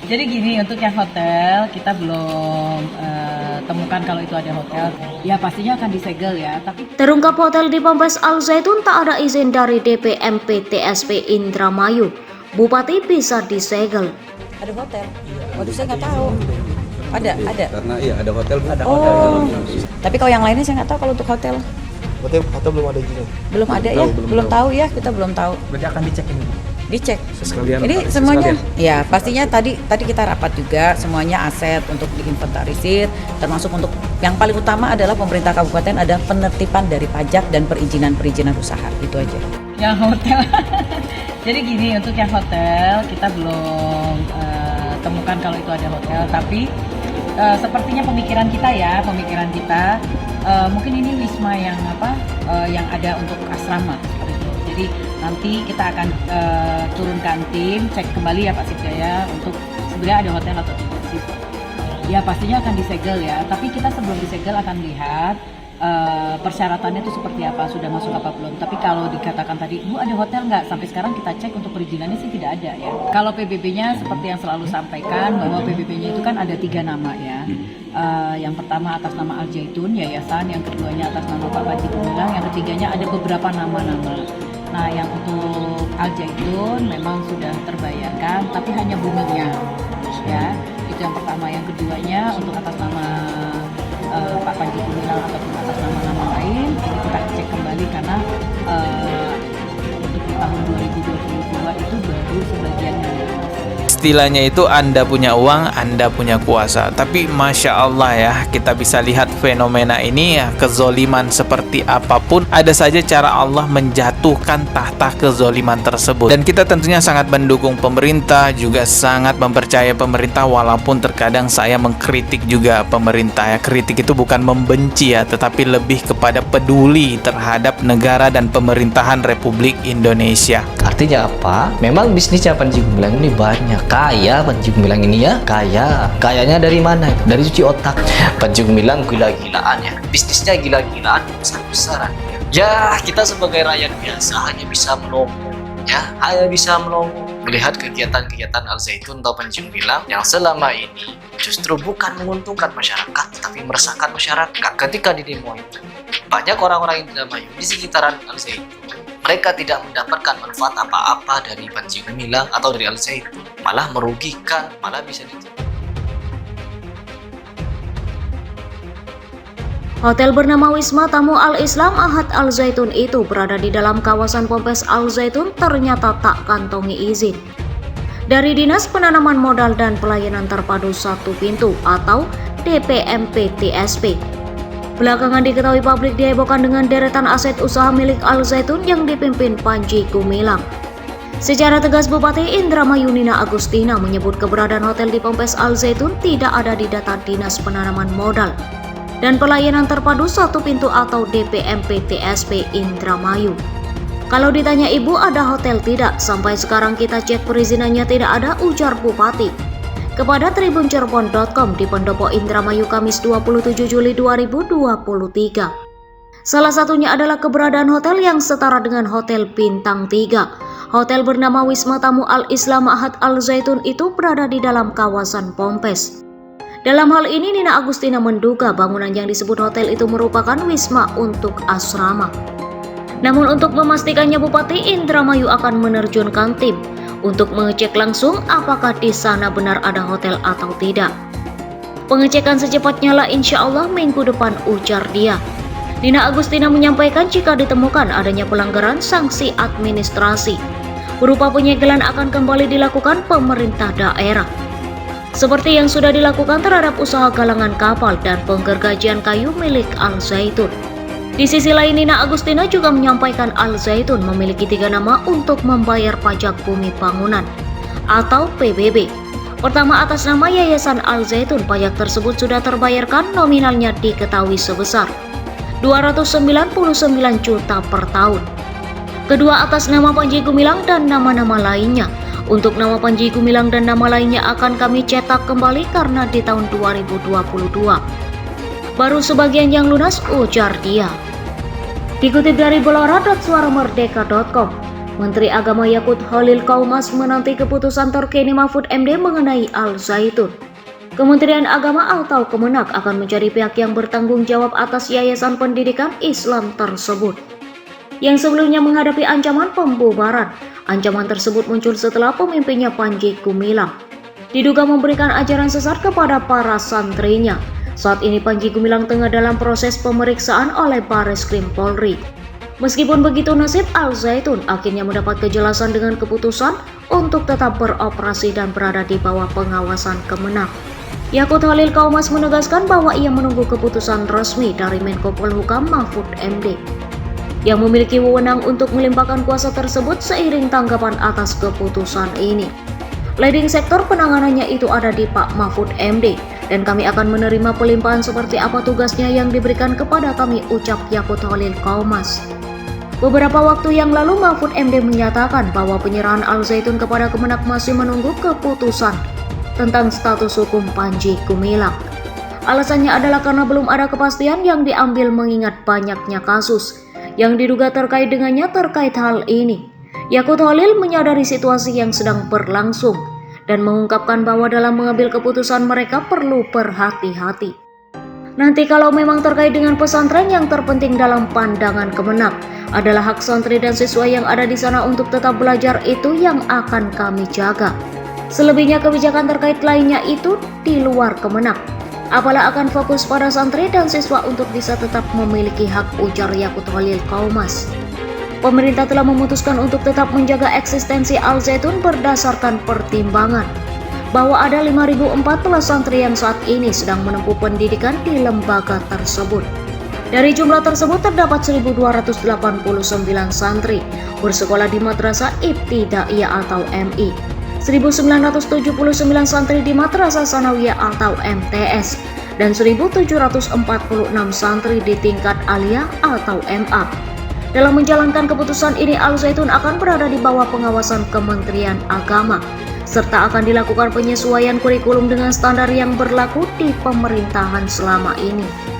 Jadi gini, untuk yang hotel kita belum temukan kalau itu ada hotel. Ya pastinya akan disegel ya. Tapi Terungkap hotel di Ponpes Al Zaitun tak ada izin dari DPMP TSP Indramayu. Bupati bisa disegel. Ada hotel? Waduh, saya nggak tahu. Ada. Karena iya ada hotel, ada Oh. Tapi kalau yang lainnya saya nggak tahu kalau untuk hotel. Hotel belum ada izinnya. Belum ada ya? Belum tahu ya, kita belum tahu. Berarti akan dicek ini. Dicek. Sekalian. Ini semuanya ya pastinya tadi kita rapat juga semuanya aset untuk diinventarisir, termasuk untuk yang paling utama adalah pemerintah kabupaten ada penertiban dari pajak dan perizinan usaha, itu aja. yang hotel. Jadi gini, untuk yang hotel kita belum temukan kalau itu ada hotel. Tapi sepertinya pemikiran kita mungkin ini wisma yang yang ada untuk asrama seperti itu. Jadi nanti kita akan turunkan tim cek kembali ya Pak Sipjaya untuk sebenarnya ada hotel atau tidak sih. Ya pastinya akan disegel ya. Tapi kita sebelum disegel akan lihat persyaratannya itu seperti apa, sudah masuk apa belum. Tapi kalau dikatakan tadi, Bu ada hotel nggak? Sampai sekarang kita cek untuk perizinannya sih tidak ada ya. Kalau PBB-nya seperti yang selalu sampaikan bahwa PBB-nya itu kan ada 3 nama ya. Yang pertama atas nama Al Zaitun Yayasan, yang keduanya atas nama Pak Panji Gumilang, yang ketiganya ada beberapa nama-nama. Nah yang untuk Al Zaitun memang sudah terbayarkan, tapi hanya buminya ya. Itu yang pertama. Yang keduanya untuk atas nama Pak Panji Gumilang ataupun atas nama-nama lain, ini kita cek kembali karena untuk di tahun 2022 itu baru sebagian dari Istilahnya itu Anda punya uang, Anda punya kuasa. Tapi Masya Allah ya, kita bisa lihat fenomena ini ya, kezoliman seperti apapun, ada saja cara Allah menjatuhkan tahta kezoliman tersebut. Dan kita tentunya sangat mendukung pemerintah, juga sangat mempercayai pemerintah, walaupun terkadang saya mengkritik juga pemerintah ya. Kritik itu bukan membenci ya, tetapi lebih kepada peduli terhadap negara dan pemerintahan Republik Indonesia. Artinya apa? Memang bisnisnya Panji Gumilang ini banyak. Kaya Panji Gumilang ini ya, kaya. Kayanya dari mana? Dari cuci otak. Panji Gumilang gila-gilaan ya. Bisnisnya gila-gilaan, besar-besaran. Ya, kita sebagai rakyat biasa hanya bisa menunggu. Ya, hanya bisa menunggu melihat kegiatan-kegiatan Al Zaitun atau Panji Gumilang yang selama ini justru bukan menguntungkan masyarakat, tapi meresahkan masyarakat. Ketika di demo itu, banyak orang-orang Indramayu di sekitaran Al Zaitun, mereka tidak mendapatkan manfaat apa-apa dari Panji Gumilang atau dari Al Zaitun, malah merugikan, malah bisa ditutup. Hotel bernama Wisma Tamu Al-Islam Ahad Al Zaitun itu berada di dalam kawasan Ponpes Al Zaitun ternyata tak kantongi izin dari Dinas Penanaman Modal dan Pelayanan Terpadu Satu Pintu atau DPMP TSP. Belakangan diketahui publik dihebohkan dengan deretan aset usaha milik Al Zaitun yang dipimpin Panji Gumilang. Secara tegas Bupati Indramayu Nina Agustina menyebut keberadaan hotel di Ponpes Al Zaitun tidak ada di data Dinas Penanaman Modal dan Pelayanan Terpadu Satu Pintu atau DPMP TSP Indramayu. Kalau ditanya Ibu ada hotel tidak, sampai sekarang kita cek perizinannya tidak ada, ujar Bupati kepada tribuncerbon.com di Pendopo Indramayu Kamis 27 Juli 2023. Salah satunya adalah keberadaan hotel yang setara dengan Hotel Bintang 3. Hotel bernama Wisma Tamu Al-Islam Ahad Al Zaitun itu berada di dalam kawasan Ponpes. Dalam hal ini Nina Agustina menduga bangunan yang disebut hotel itu merupakan wisma untuk asrama. Namun untuk memastikannya Bupati Indramayu akan menerjunkan tim untuk mengecek langsung apakah di sana benar ada hotel atau tidak. Pengecekan secepatnya lah insya Allah minggu depan, ujar dia. Nina Agustina menyampaikan jika ditemukan adanya pelanggaran, sanksi administrasi berupa penyegelan akan kembali dilakukan pemerintah daerah. Seperti yang sudah dilakukan terhadap usaha galangan kapal dan penggergajian kayu milik Al Zaitun. Di sisi lain Nina Agustina juga menyampaikan Al Zaitun memiliki 3 nama untuk membayar pajak bumi bangunan atau PBB. Pertama atas nama Yayasan Al Zaitun, pajak tersebut sudah terbayarkan, nominalnya diketahui sebesar 299 juta per tahun. Kedua atas nama Panji Gumilang dan nama-nama lainnya. Untuk nama Panji Gumilang dan nama lainnya akan kami cetak kembali karena di tahun 2022 baru sebagian yang lunas, ujar dia. Dikutip dari belora.suaramerdeka.com, Menteri Agama Yakut Khalil Qaumas menanti keputusan terkini Mahfud MD mengenai Al Zaitun. Kementerian Agama atau Kemenak akan mencari pihak yang bertanggung jawab atas Yayasan Pendidikan Islam tersebut, yang sebelumnya menghadapi ancaman pembubaran. Ancaman tersebut muncul setelah pemimpinnya Panji Gumilang diduga memberikan ajaran sesat kepada para santrinya. Saat ini Panji Gumilang tengah dalam proses pemeriksaan oleh Bareskrim Polri. Meskipun begitu, nasib Al Zaitun akhirnya mendapat kejelasan dengan keputusan untuk tetap beroperasi dan berada di bawah pengawasan Kemenak. Yakut Khalil Qaumas menegaskan bahwa ia menunggu keputusan resmi dari Menko Polhukam Mahfud MD yang memiliki wewenang untuk melimpahkan kuasa tersebut seiring tanggapan atas keputusan ini. Leading sektor penanganannya itu ada di Pak Mahfud MD, dan kami akan menerima pelimpahan seperti apa tugasnya yang diberikan kepada kami, ucap Yakut Khalil Qaumas. Beberapa waktu yang lalu Mahfud MD menyatakan bahwa penyerahan Al Zaitun kepada Kemenak masih menunggu keputusan tentang status hukum Panji Gumilang. Alasannya adalah karena belum ada kepastian yang diambil mengingat banyaknya kasus yang diduga terkait dengannya terkait hal ini. Yakut Khalil menyadari situasi yang sedang berlangsung dan mengungkapkan bahwa dalam mengambil keputusan mereka perlu berhati-hati. Nanti kalau memang terkait dengan pesantren, yang terpenting dalam pandangan Kemenak adalah hak santri dan siswa yang ada di sana untuk tetap belajar, itu yang akan kami jaga. Selebihnya kebijakan terkait lainnya itu di luar Kemenak. Apalah akan fokus pada santri dan siswa untuk bisa tetap memiliki hak, ujar Yakut Khalil Qaumas. Pemerintah telah memutuskan untuk tetap menjaga eksistensi Al Zaitun berdasarkan pertimbangan bahwa ada 5.014 santri yang saat ini sedang menempuh pendidikan di lembaga tersebut. Dari jumlah tersebut terdapat 1.289 santri bersekolah di Madrasah Ibtidaiyah atau MI, 1.979 santri di Madrasah Sanawiyah atau MTS, dan 1.746 santri di tingkat aliyah atau MA. Dalam menjalankan keputusan ini, Al Zaitun akan berada di bawah pengawasan Kementerian Agama, serta akan dilakukan penyesuaian kurikulum dengan standar yang berlaku di pemerintahan selama ini.